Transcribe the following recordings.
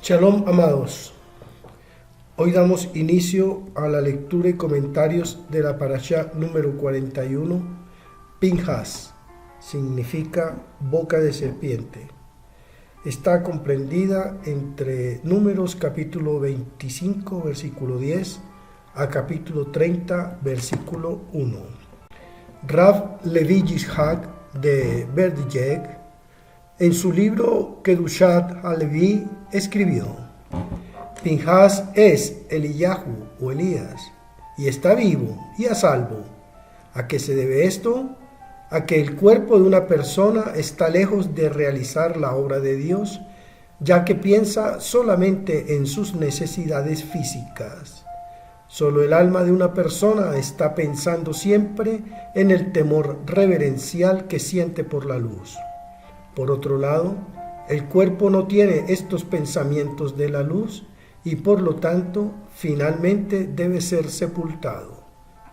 Shalom, amados. Hoy damos inicio a la lectura y comentarios de la parashá número 41. Pinhas significa boca de serpiente. Está comprendida entre Números capítulo 25, versículo 10 a capítulo 30, versículo 1. Rav Levi Yishak de Berdijek, en su libro Kedushat HaLevi, escribió: Pinhas es Eliyahu o Elías, y está vivo y a salvo. ¿A qué se debe esto? A que el cuerpo de una persona está lejos de realizar la obra de Dios, ya que piensa solamente en sus necesidades físicas. Solo el alma de una persona está pensando siempre en el temor reverencial que siente por la luz. Por otro lado, el cuerpo no tiene estos pensamientos de la luz y por lo tanto finalmente debe ser sepultado.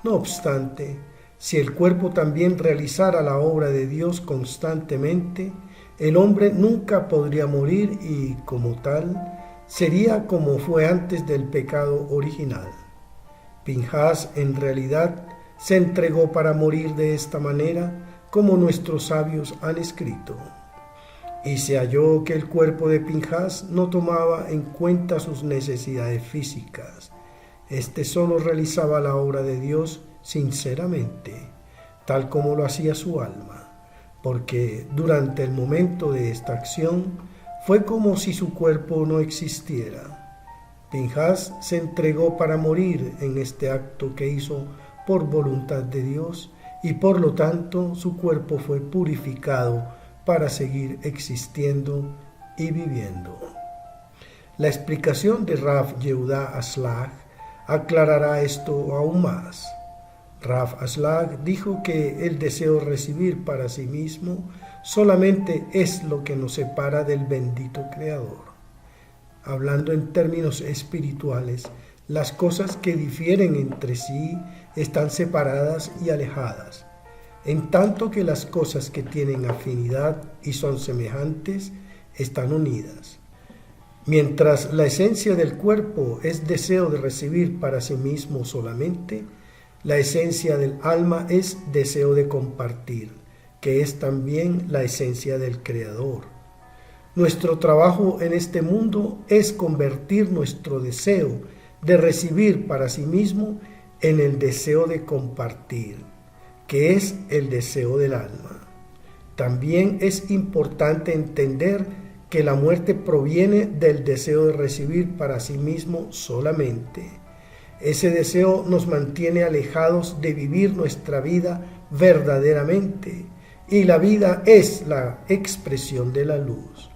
No obstante, si el cuerpo también realizara la obra de Dios constantemente, el hombre nunca podría morir y, como tal, sería como fue antes del pecado original. Pinhas en realidad se entregó para morir de esta manera, como nuestros sabios han escrito. Y se halló que el cuerpo de Pinhas no tomaba en cuenta sus necesidades físicas. Este solo realizaba la obra de Dios sinceramente, tal como lo hacía su alma, porque durante el momento de esta acción fue como si su cuerpo no existiera. Pinhas se entregó para morir en este acto que hizo por voluntad de Dios y por lo tanto su cuerpo fue purificado para seguir existiendo y viviendo. La explicación de Rav Yehuda Aslach aclarará esto aún más. Rav Aslach dijo que el deseo de recibir para sí mismo solamente es lo que nos separa del bendito Creador. Hablando en términos espirituales, las cosas que difieren entre sí están separadas y alejadas, en tanto que las cosas que tienen afinidad y son semejantes están unidas. Mientras la esencia del cuerpo es deseo de recibir para sí mismo solamente, la esencia del alma es deseo de compartir, que es también la esencia del Creador. Nuestro trabajo en este mundo es convertir nuestro deseo de recibir para sí mismo en el deseo de compartir, que es el deseo del alma. También es importante entender que la muerte proviene del deseo de recibir para sí mismo solamente. Ese deseo nos mantiene alejados de vivir nuestra vida verdaderamente, y la vida es la expresión de la luz.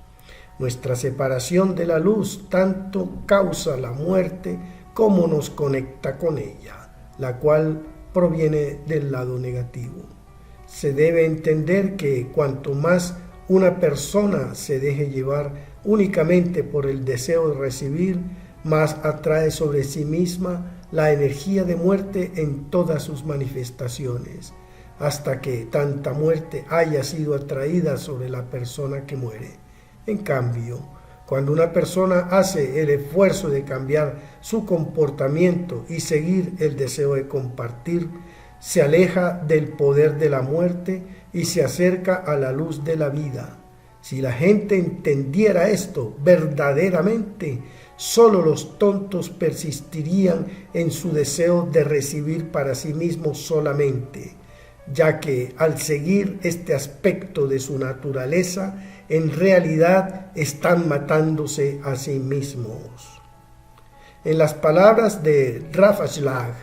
Nuestra separación de la luz tanto causa la muerte como nos conecta con ella, la cual proviene del lado negativo. Se debe entender que cuanto más una persona se deje llevar únicamente por el deseo de recibir, más atrae sobre sí misma la energía de muerte en todas sus manifestaciones, hasta que tanta muerte haya sido atraída sobre la persona que muere. En cambio, cuando una persona hace el esfuerzo de cambiar su comportamiento y seguir el deseo de compartir, se aleja del poder de la muerte y se acerca a la luz de la vida. Si la gente entendiera esto verdaderamente, solo los tontos persistirían en su deseo de recibir para sí mismos solamente, ya que al seguir este aspecto de su naturaleza, en realidad están matándose a sí mismos. En las palabras de Rav Aslach,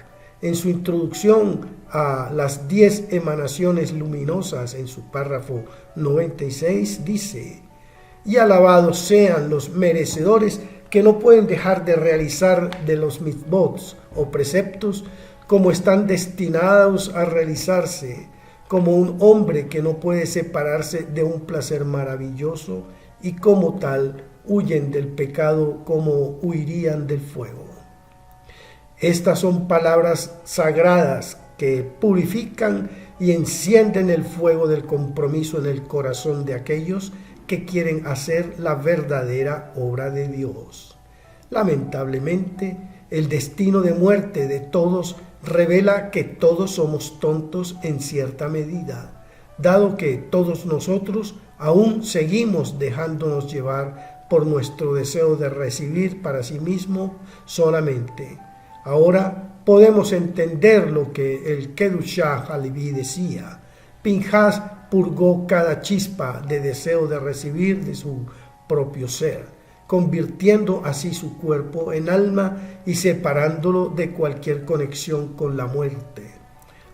en su introducción a las 10 emanaciones luminosas en su párrafo 96, dice: y alabados sean los merecedores que no pueden dejar de realizar de los mitzvot o preceptos como están destinados a realizarse, como un hombre que no puede separarse de un placer maravilloso y como tal huyen del pecado como huirían del fuego. Estas son palabras sagradas que purifican y encienden el fuego del compromiso en el corazón de aquellos que quieren hacer la verdadera obra de Dios. Lamentablemente, el destino de muerte de todos revela que todos somos tontos en cierta medida, dado que todos nosotros aún seguimos dejándonos llevar por nuestro deseo de recibir para sí mismo solamente. Ahora podemos entender lo que el Kedushah Halevi decía. Pinhas purgó cada chispa de deseo de recibir de su propio ser, convirtiendo así su cuerpo en alma y separándolo de cualquier conexión con la muerte.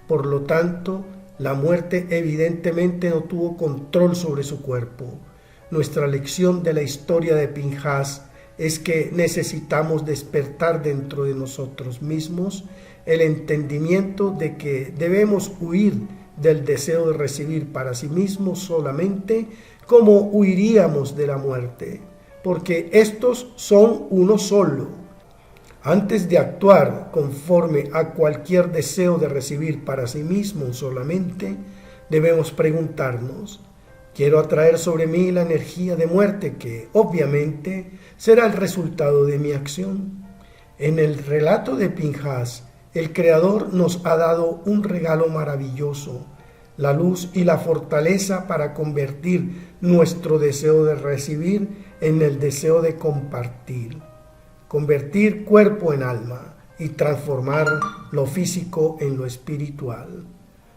Por lo tanto, la muerte evidentemente no tuvo control sobre su cuerpo. Nuestra lección de la historia de Pinhas es que necesitamos despertar dentro de nosotros mismos el entendimiento de que debemos huir del deseo de recibir para sí mismos solamente como huiríamos de la muerte, porque estos son uno solo. Antes de actuar conforme a cualquier deseo de recibir para sí mismo solamente, debemos preguntarnos: ¿quiero atraer sobre mí la energía de muerte que, obviamente, será el resultado de mi acción? En el relato de Pinhas, el Creador nos ha dado un regalo maravilloso, la luz y la fortaleza para convertir nuestro deseo de recibir en el deseo de compartir. Convertir cuerpo en alma y transformar lo físico en lo espiritual.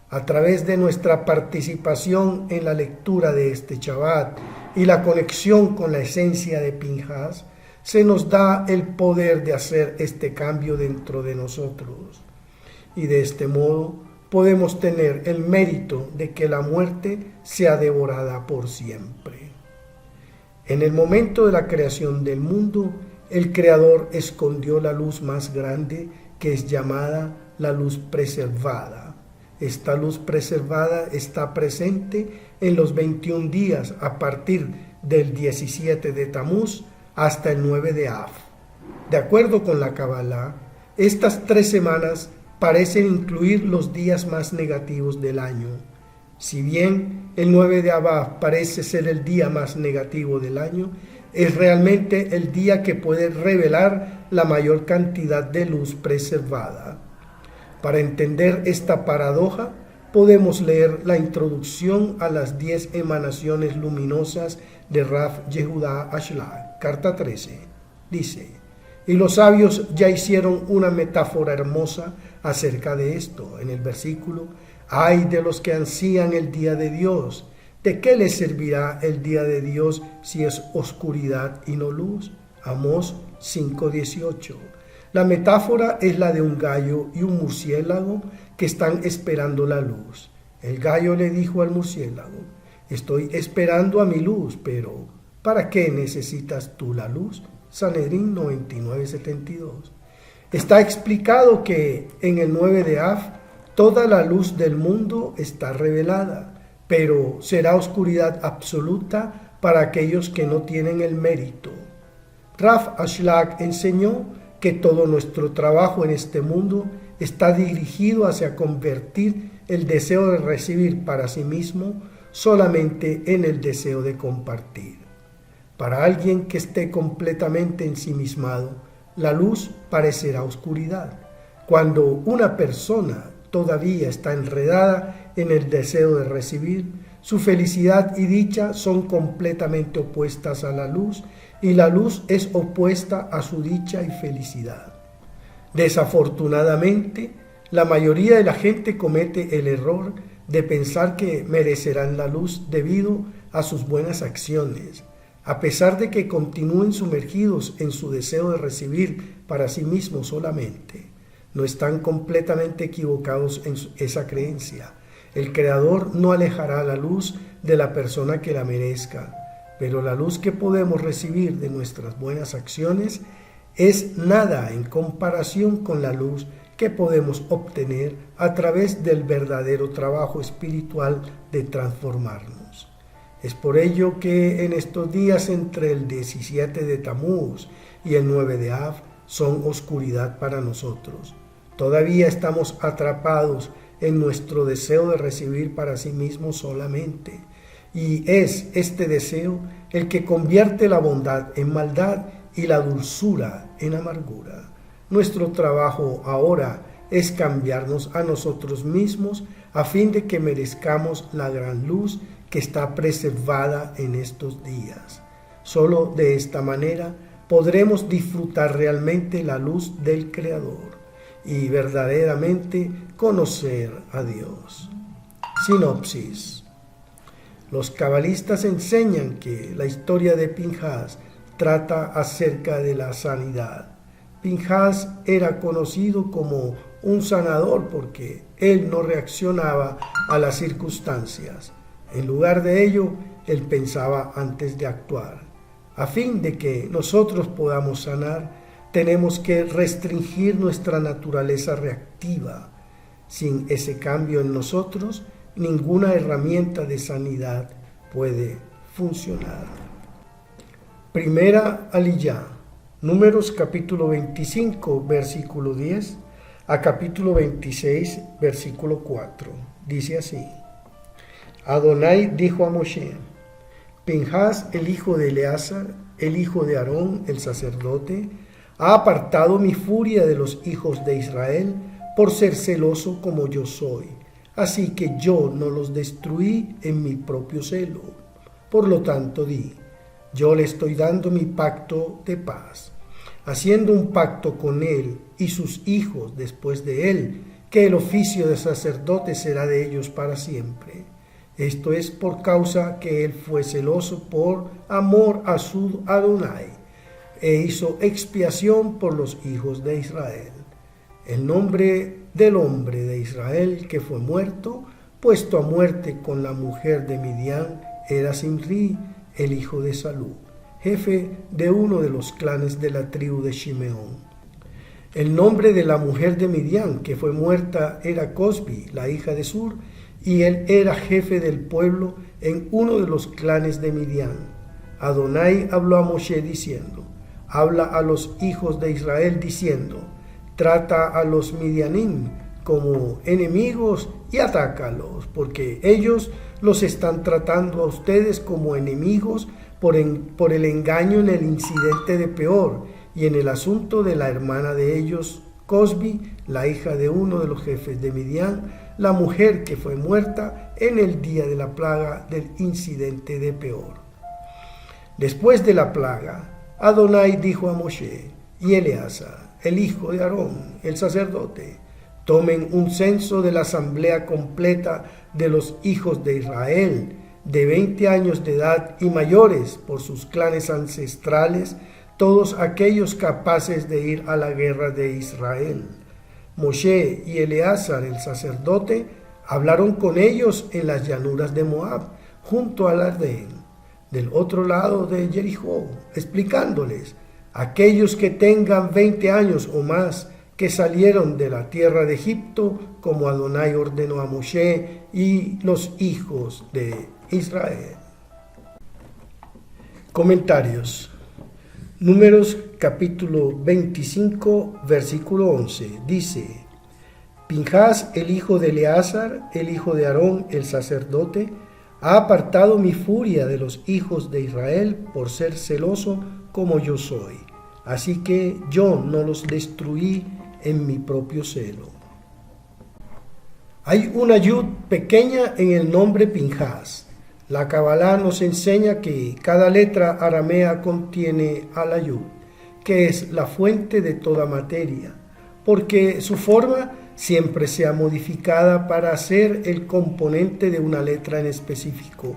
A través de nuestra participación en la lectura de este Shabbat y la conexión con la esencia de Pinhas, se nos da el poder de hacer este cambio dentro de nosotros. Y de este modo podemos tener el mérito de que la muerte sea devorada por siempre. En el momento de la creación del mundo, el Creador escondió la luz más grande, que es llamada la luz preservada. Esta luz preservada está presente en los 21 días a partir del 17 de Tamuz hasta el 9 de Av. De acuerdo con la Kabbalah, estas 3 semanas parecen incluir los días más negativos del año. Si bien el 9 de Av parece ser el día más negativo del año, es realmente el día que puede revelar la mayor cantidad de luz preservada. Para entender esta paradoja, podemos leer la introducción a las 10 emanaciones luminosas de Rav Yehuda Ashlag, carta 13. Dice: y los sabios ya hicieron una metáfora hermosa acerca de esto en el versículo: ay de los que ansían el día de Dios. ¿De qué les servirá el día de Dios si es oscuridad y no luz? Amós 5:18. La metáfora es la de un gallo y un murciélago que están esperando la luz. El gallo le dijo al murciélago: estoy esperando a mi luz, pero ¿para qué necesitas tú la luz? Sanedrín 99:72. Está explicado que en el 9 de Av toda la luz del mundo está revelada, pero será oscuridad absoluta para aquellos que no tienen el mérito. Rav Ashlag enseñó que todo nuestro trabajo en este mundo está dirigido hacia convertir el deseo de recibir para sí mismo solamente en el deseo de compartir. Para alguien que esté completamente ensimismado, la luz parecerá oscuridad. Cuando una persona todavía está enredada en el deseo de recibir, su felicidad y dicha son completamente opuestas a la luz, y la luz es opuesta a su dicha y felicidad. Desafortunadamente, la mayoría de la gente comete el error de pensar que merecerán la luz debido a sus buenas acciones, a pesar de que continúen sumergidos en su deseo de recibir para sí mismos solamente. No están completamente equivocados en esa creencia. El Creador no alejará la luz de la persona que la merezca, pero la luz que podemos recibir de nuestras buenas acciones es nada en comparación con la luz que podemos obtener a través del verdadero trabajo espiritual de transformarnos. Es por ello que en estos días entre el 17 de Tamuz y el 9 de Av son oscuridad para nosotros. Todavía estamos atrapados en nuestro deseo de recibir para sí mismos solamente, y es este deseo el que convierte la bondad en maldad y la dulzura en amargura. Nuestro trabajo ahora es cambiarnos a nosotros mismos a fin de que merezcamos la gran luz que está preservada en estos días. Solo de esta manera podremos disfrutar realmente la luz del Creador y verdaderamente conocer a Dios. Sinopsis. Los cabalistas enseñan que la historia de Pinhas trata acerca de la sanidad. Pinhas era conocido como un sanador porque él no reaccionaba a las circunstancias. En lugar de ello, él pensaba antes de actuar. A fin de que nosotros podamos sanar, tenemos que restringir nuestra naturaleza reactiva. Sin ese cambio en nosotros, ninguna herramienta de sanidad puede funcionar. Primera Aliyah, Números capítulo 25, versículo 10 a capítulo 26, versículo 4. Dice así: Adonai dijo a Moshe: Pinhas, el hijo de Eleazar, el hijo de Aarón, el sacerdote, ha apartado mi furia de los hijos de Israel por ser celoso como yo soy. Así que yo no los destruí en mi propio celo. Por lo tanto di: yo le estoy dando mi pacto de paz, haciendo un pacto con él y sus hijos después de él, que el oficio de sacerdote será de ellos para siempre. Esto es por causa que él fue celoso por amor a su Adonai, e hizo expiación por los hijos de Israel. El nombre del hombre de Israel que fue muerto, puesto a muerte con la mujer de Midian, era Simri, el hijo de Salú, jefe de uno de los clanes de la tribu de Shimeón. El nombre de la mujer de Midian que fue muerta era Cosbi, la hija de Sur, y él era jefe del pueblo en uno de los clanes de Midian. Adonai habló a Moshe diciendo: habla a los hijos de Israel diciendo: trata a los midianim como enemigos y atácalos, porque ellos los están tratando a ustedes como enemigos por el engaño en el incidente de Peor y en el asunto de la hermana de ellos, Cosbi, la hija de uno de los jefes de Midian, la mujer que fue muerta en el día de la plaga del incidente de Peor. Después de la plaga, Adonai dijo a Moshe y Eleazar, el hijo de Aarón, el sacerdote: tomen un censo de la asamblea completa de los hijos de Israel, de 20 años de edad y mayores, por sus clanes ancestrales, todos aquellos capaces de ir a la guerra de Israel. Moshe y Eleazar, el sacerdote, hablaron con ellos en las llanuras de Moab, junto al Ardén, del otro lado de Jericó, explicándoles: aquellos que tengan 20 años o más, que salieron de la tierra de Egipto, como Adonai ordenó a Moshe y los hijos de Israel. Comentarios. Números capítulo 25, versículo 11, dice: Pinhas, el hijo de Eleazar, el hijo de Aarón, el sacerdote, ha apartado mi furia de los hijos de Israel por ser celoso como yo soy. Así que yo no los destruí en mi propio celo. Hay una yud pequeña en el nombre Pinhas. La Kabbalah nos enseña que cada letra aramea contiene a la yud, que es la fuente de toda materia, porque su forma siempre sea modificada para ser el componente de una letra en específico.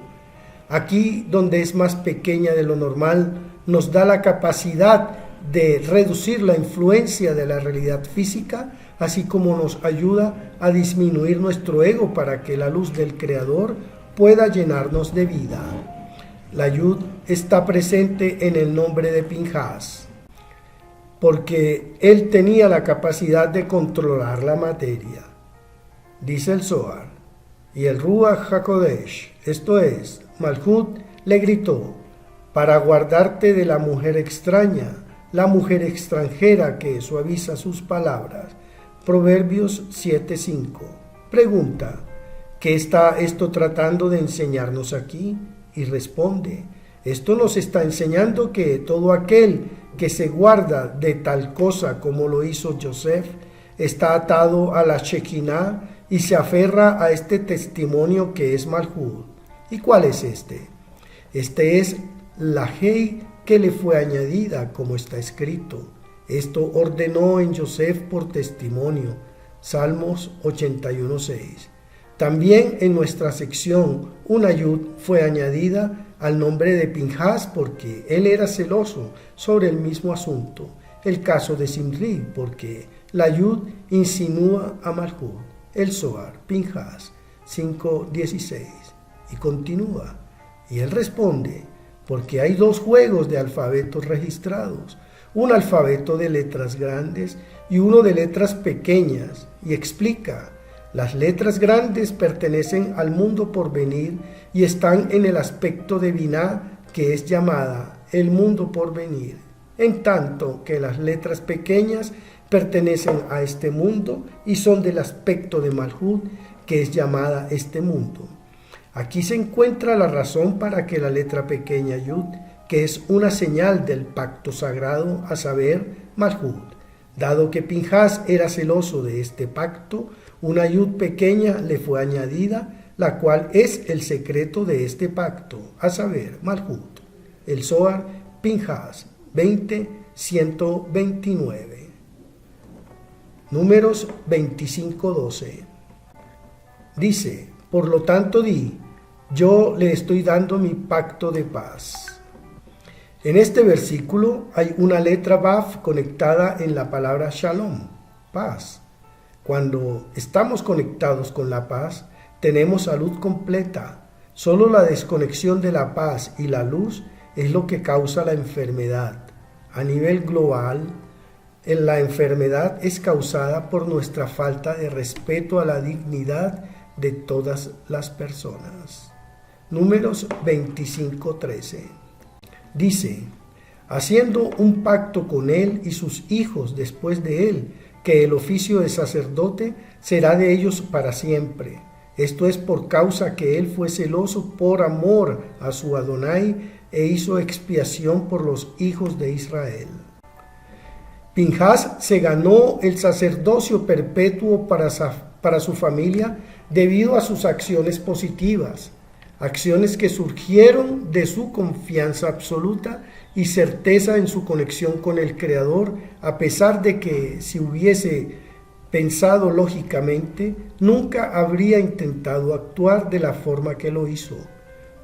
Aquí, donde es más pequeña de lo normal, nos da la capacidad de reducir la influencia de la realidad física, así como nos ayuda a disminuir nuestro ego para que la luz del Creador pueda llenarnos de vida. La yud está presente en el nombre de Pinhas, porque él tenía la capacidad de controlar la materia. Dice el Zohar: y el Ruach HaKodesh, esto es, Malhut, le gritó: para guardarte de la mujer extraña, la mujer extranjera que suaviza sus palabras. Proverbios 7:5. Pregunta: ¿Qué está esto tratando de enseñarnos aquí? Y responde, esto nos está enseñando que todo aquel que se guarda de tal cosa como lo hizo Joseph, está atado a la Shekinah y se aferra a este testimonio que es Malhut. ¿Y cuál es este? Este es la Hei que le fue añadida, como está escrito. Esto ordenó en Joseph por testimonio. Salmos 81:6. También en nuestra sección una yud fue añadida al nombre de Pinhas porque él era celoso sobre el mismo asunto. El caso de Simri porque la yud insinúa a Malhut. El Zohar, Pinhas 5:16. Y continúa. Y él responde, porque hay dos juegos de alfabetos registrados, un alfabeto de letras grandes y uno de letras pequeñas, y explica, las letras grandes pertenecen al mundo por venir y están en el aspecto de Binah, que es llamada el mundo por venir, en tanto que las letras pequeñas pertenecen a este mundo y son del aspecto de Malhut, que es llamada este mundo. Aquí se encuentra la razón para que la letra pequeña Yud, que es una señal del pacto sagrado, a saber, Malhut. Dado que Pinhas era celoso de este pacto, una Yud pequeña le fue añadida, la cual es el secreto de este pacto, a saber, Malhut. El Zohar, Pinhas 20:129. Números 25:12. Dice, por lo tanto di, yo le estoy dando mi pacto de paz. En este versículo hay una letra Vav conectada en la palabra Shalom, paz. Cuando estamos conectados con la paz, tenemos salud completa. Solo la desconexión de la paz y la luz es lo que causa la enfermedad. A nivel global, la enfermedad es causada por nuestra falta de respeto a la dignidad de todas las personas. Números 25:13. Dice, haciendo un pacto con él y sus hijos después de él, que el oficio de sacerdote será de ellos para siempre. Esto es por causa que él fue celoso por amor a su Adonai e hizo expiación por los hijos de Israel. Pinhas se ganó el sacerdocio perpetuo para su familia debido a sus acciones positivas, acciones que surgieron de su confianza absoluta y certeza en su conexión con el Creador, a pesar de que si hubiese pensado lógicamente, nunca habría intentado actuar de la forma que lo hizo.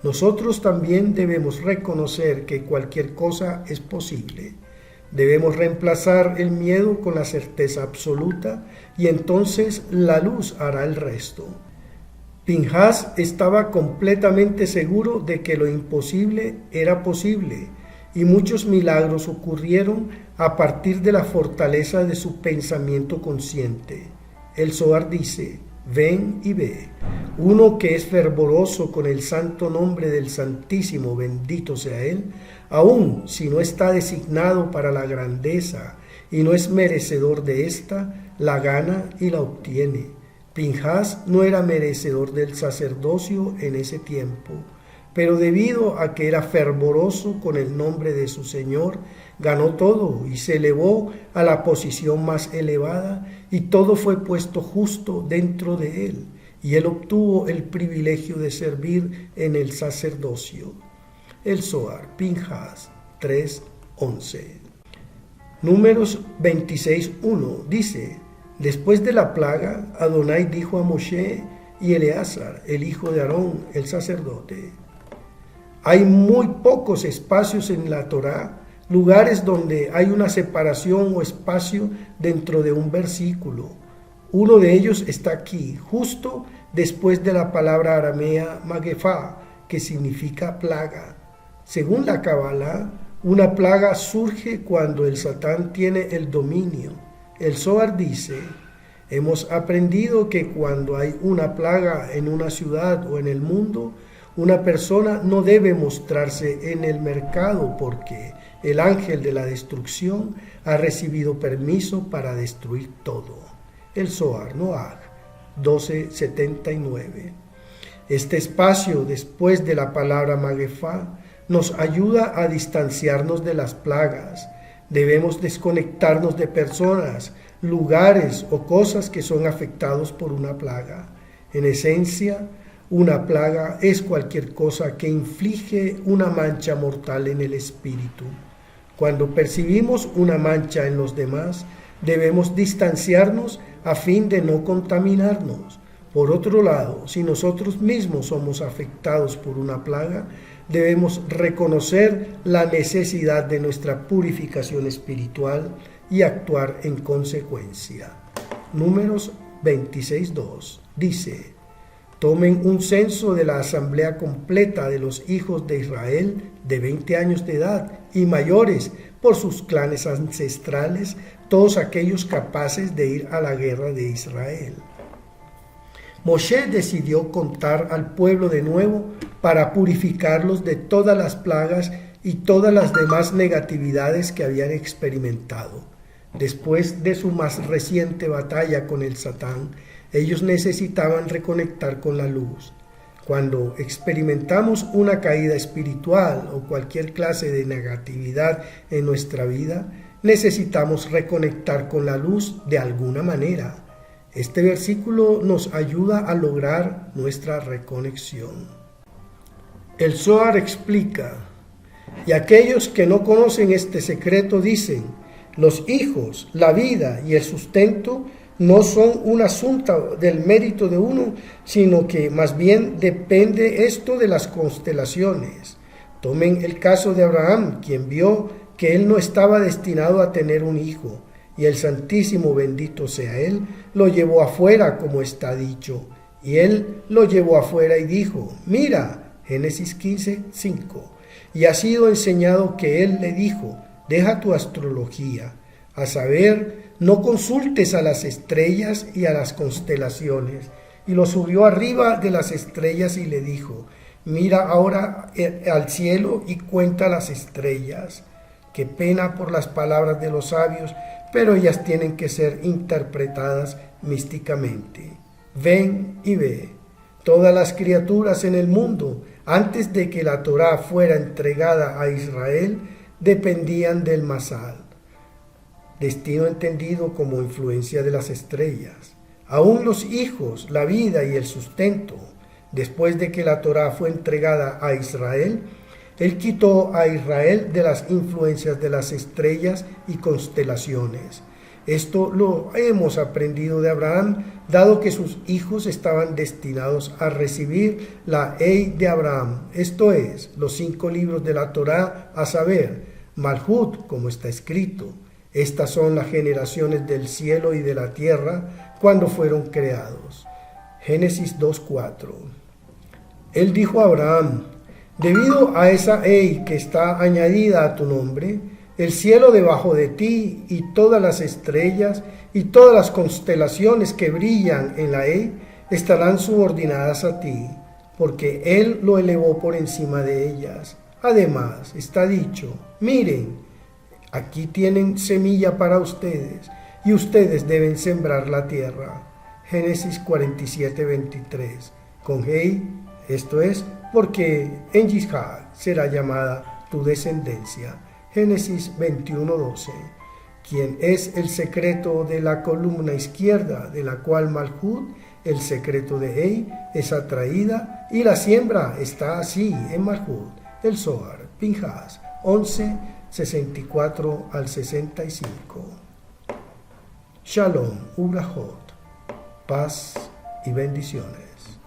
Nosotros también debemos reconocer que cualquier cosa es posible. Debemos reemplazar el miedo con la certeza absoluta y entonces la luz hará el resto. Pinhas estaba completamente seguro de que lo imposible era posible y muchos milagros ocurrieron a partir de la fortaleza de su pensamiento consciente. El Zohar dice, ven y ve. Uno que es fervoroso con el santo nombre del Santísimo, bendito sea Él, aun si no está designado para la grandeza y no es merecedor de esta, la gana y la obtiene. Pinhas no era merecedor del sacerdocio en ese tiempo, pero debido a que era fervoroso con el nombre de su Señor, ganó todo y se elevó a la posición más elevada y todo fue puesto justo dentro de él y él obtuvo el privilegio de servir en el sacerdocio. El Zohar, Pinhas 3:11. Números 26:1 dice, después de la plaga, Adonai dijo a Moshe y Eleazar, el hijo de Aarón, el sacerdote, hay muy pocos espacios en la Torá, lugares donde hay una separación o espacio dentro de un versículo. Uno de ellos está aquí, justo después de la palabra aramea magefá, que significa plaga. Según la Kabbalah, una plaga surge cuando el Satán tiene el dominio. El Zohar dice, hemos aprendido que cuando hay una plaga en una ciudad o en el mundo, una persona no debe mostrarse en el mercado porque el ángel de la destrucción ha recibido permiso para destruir todo. El Zohar Noach 12:79. Este espacio, después de la palabra Magefá, nos ayuda a distanciarnos de las plagas. Debemos desconectarnos de personas, lugares o cosas que son afectados por una plaga. En esencia, una plaga es cualquier cosa que inflige una mancha mortal en el espíritu. Cuando percibimos una mancha en los demás, debemos distanciarnos a fin de no contaminarnos. Por otro lado, si nosotros mismos somos afectados por una plaga, debemos reconocer la necesidad de nuestra purificación espiritual y actuar en consecuencia. Números 26:2 dice: tomen un censo de la asamblea completa de los hijos de Israel de 20 años de edad y mayores por sus clanes ancestrales, todos aquellos capaces de ir a la guerra de Israel. Moshe decidió contar al pueblo de nuevo para purificarlos de todas las plagas y todas las demás negatividades que habían experimentado. Después de su más reciente batalla con el Satán, ellos necesitaban reconectar con la luz. Cuando experimentamos una caída espiritual o cualquier clase de negatividad en nuestra vida, necesitamos reconectar con la luz de alguna manera. Este versículo nos ayuda a lograr nuestra reconexión. El Zohar explica: y aquellos que no conocen este secreto dicen, los hijos, la vida y el sustento no son un asunto del mérito de uno, sino que más bien depende esto de las constelaciones. Tomen el caso de Abraham, quien vio que él no estaba destinado a tener un hijo, y el Santísimo, bendito sea él, lo llevó afuera, como está dicho. Y él lo llevó afuera y dijo, mira, Génesis 15:5. Y ha sido enseñado que él le dijo, deja tu astrología, a saber, no consultes a las estrellas y a las constelaciones. Y lo subió arriba de las estrellas y le dijo, mira ahora al cielo y cuenta las estrellas. Qué pena por las palabras de los sabios, pero ellas tienen que ser interpretadas místicamente. Ven y ve. Todas las criaturas en el mundo, antes de que la Torá fuera entregada a Israel, dependían del Masal, destino entendido como influencia de las estrellas. Aún los hijos, la vida y el sustento, después de que la Torá fue entregada a Israel, él quitó a Israel de las influencias de las estrellas y constelaciones. Esto lo hemos aprendido de Abraham, dado que sus hijos estaban destinados a recibir la Ley de Abraham, esto es, los 5 libros de la Torá, a saber, Malhut, como está escrito. Estas son las generaciones del cielo y de la tierra cuando fueron creados. Génesis 2:4. Él dijo a Abraham, debido a esa Ei que está añadida a tu nombre, el cielo debajo de ti y todas las estrellas y todas las constelaciones que brillan en la Ei estarán subordinadas a ti, porque Él lo elevó por encima de ellas. Además, está dicho, miren, aquí tienen semilla para ustedes y ustedes deben sembrar la tierra. Génesis 47:23. Con Hei, esto es, porque en Yishak será llamada tu descendencia. Génesis 21:12. Quien es el secreto de la columna izquierda, de la cual Malhut, el secreto de Hei, es atraída, y la siembra está así en Malhut. El Zohar, Pinhas 11, 64 al 65. Shalom, Ubrahot, paz y bendiciones.